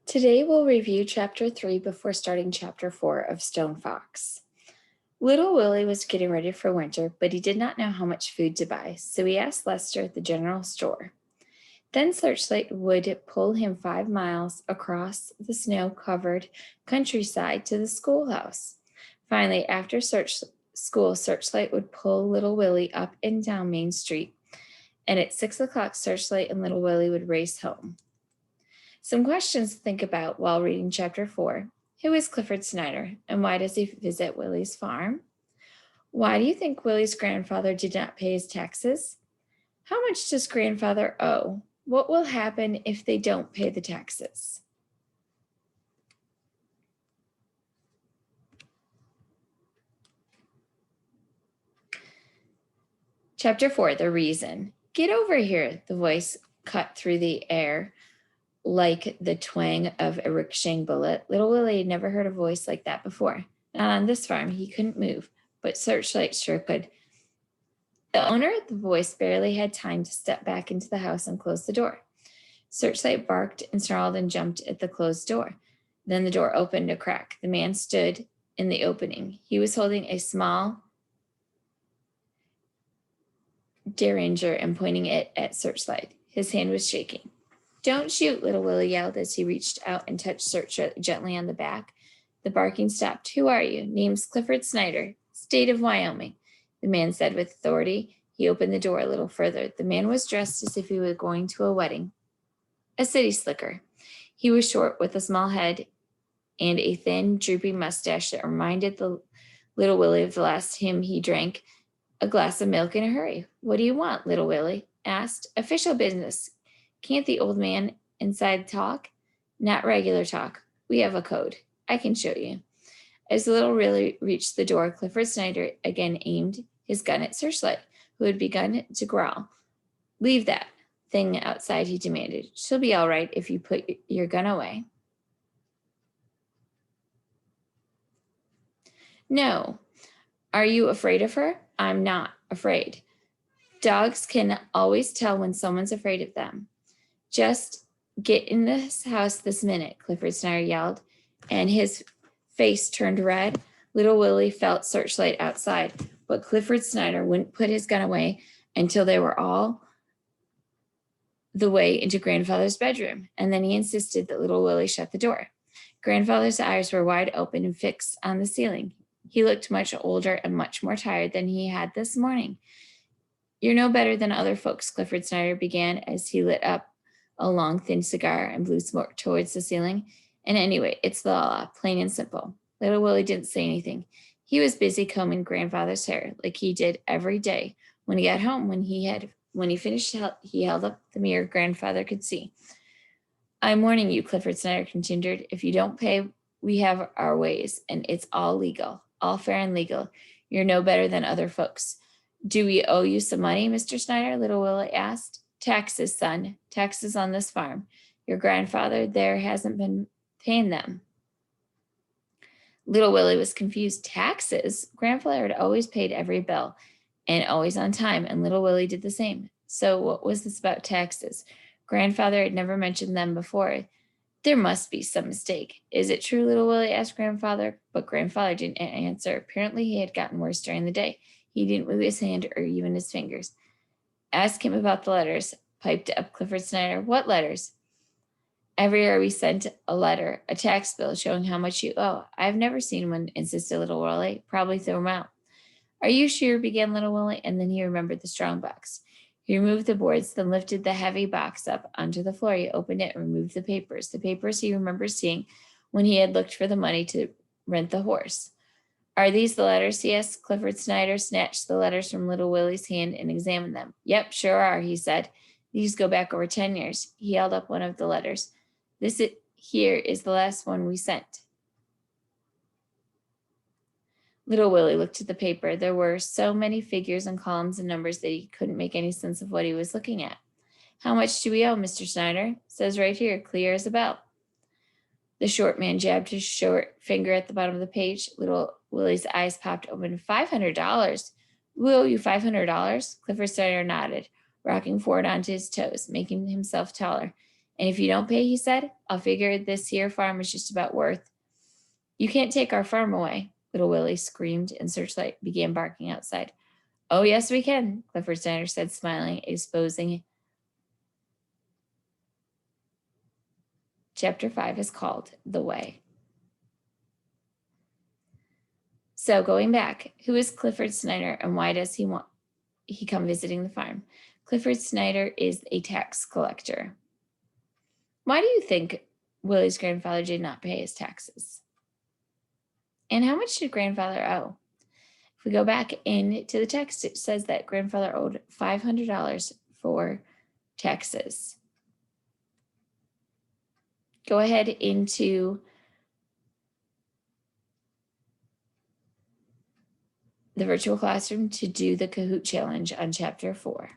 Today we'll review Chapter 3 before starting Chapter 4 of Stone Fox. Little Willie was getting ready for winter, but he did not know how much food to buy, so he asked Lester at the general store. Then Searchlight would pull him 5 miles across the snow-covered countryside to the schoolhouse. Finally, after school, Searchlight would pull Little Willie up and down Main Street, and at 6 o'clock, Searchlight and Little Willie would race home. Some questions to think about while reading Chapter 4. Who is Clifford Snyder, and why does he visit Willie's farm? Why do you think Willie's grandfather did not pay his taxes? How much does grandfather owe? What will happen if they don't pay the taxes? Chapter 4, The Reason. Get over here, the voice cut through the air like the twang of a ricocheting bullet. Little Willie had never heard a voice like that before. Not on this farm. He couldn't move, but Searchlight sure could. The owner of the voice barely had time to step back into the house and close the door. Searchlight barked and snarled and jumped at the closed door. Then the door opened a crack. The man stood in the opening. He was holding a small derringer and pointing it at Searchlight. His hand was shaking. Don't shoot, Little Willie yelled as he reached out and touched Searchlight gently on the back. The barking stopped. Who are you? Name's Clifford Snyder, State of Wyoming, the man said with authority. He opened the door a little further. The man was dressed as if he were going to a wedding. A city slicker. He was short with a small head and a thin, drooping mustache that reminded the Little Willie of the last hymn he drank a glass of milk in a hurry. What do you want? Little Willie asked. Official business. Can't the old man inside talk? Not regular talk. We have a code. I can show you. As Little Willie reached the door, Clifford Snyder again aimed his gun at Searchlight, who had begun to growl. Leave that thing outside, he demanded. She'll be all right if you put your gun away. No. Are you afraid of her? I'm not afraid. Dogs can always tell when someone's afraid of them. Just get in this house this minute, Clifford Snyder yelled, and his face turned red. Little Willie felt Searchlight outside, but Clifford Snyder wouldn't put his gun away until they were all the way into Grandfather's bedroom, and then he insisted that Little Willie shut the door. Grandfather's eyes were wide open and fixed on the ceiling. He looked much older and much more tired than he had this morning. You're no better than other folks, Clifford Snyder began as he lit up a long, thin cigar and blew smoke towards the ceiling. And anyway, it's the law, plain and simple. Little Willie didn't say anything. He was busy combing Grandfather's hair, like he did every day. When he got home, when he finished, he held up the mirror Grandfather could see. I'm warning you, Clifford Snyder continued. If you don't pay, we have our ways, and it's all legal, all fair and legal. You're no better than other folks. Do we owe you some money, Mr. Snyder? Little Willie asked. Taxes, son. Taxes on this farm. Your grandfather there hasn't been paying them. Little Willie was confused. Taxes? Grandfather had always paid every bill and always on time, and Little Willie did the same. So what was this about taxes? Grandfather had never mentioned them before. There must be some mistake. Is it true, Little Willie asked Grandfather? But Grandfather didn't answer. Apparently he had gotten worse during the day. He didn't move his hand or even his fingers. Ask him about the letters, piped up Clifford Snyder. What letters? Every year we sent a letter, a tax bill showing how much you owe. I've never seen one, insisted Little Willie. Probably threw them out. Are you sure? Began Little Willie, and then he remembered the strong box. He removed the boards, then lifted the heavy box up onto the floor. He opened it and removed the papers he remembered seeing when he had looked for the money to rent the horse. Are these the letters? He asked. Clifford Snyder snatched the letters from Little Willie's hand and examined them. Yep, sure are, he said. These go back over 10 years. He held up one of the letters. Here is the last one we sent. Little Willie looked at the paper. There were so many figures and columns and numbers that he couldn't make any sense of what he was looking at. How much do we owe, Mr. Snyder? Says right here, clear as a bell. The short man jabbed his short finger at the bottom of the page. Little Willie's eyes popped open. $500. We owe you $500? Clifford Snyder nodded, rocking forward onto his toes, making himself taller. And if you don't pay, he said, I'll figure this here farm is just about worth. You can't take our farm away, little Willie screamed, and Searchlight began barking outside. Oh, yes, we can, Clifford Snyder said, smiling, exposing. Chapter 5 is called The Way. So going back, who is Clifford Snyder and why does he come visiting the farm? Clifford Snyder is a tax collector. Why do you think Willie's grandfather did not pay his taxes? And how much did grandfather owe? If we go back into the text, it says that grandfather owed $500 for taxes. Go ahead into the virtual classroom to do the Kahoot challenge on chapter 4.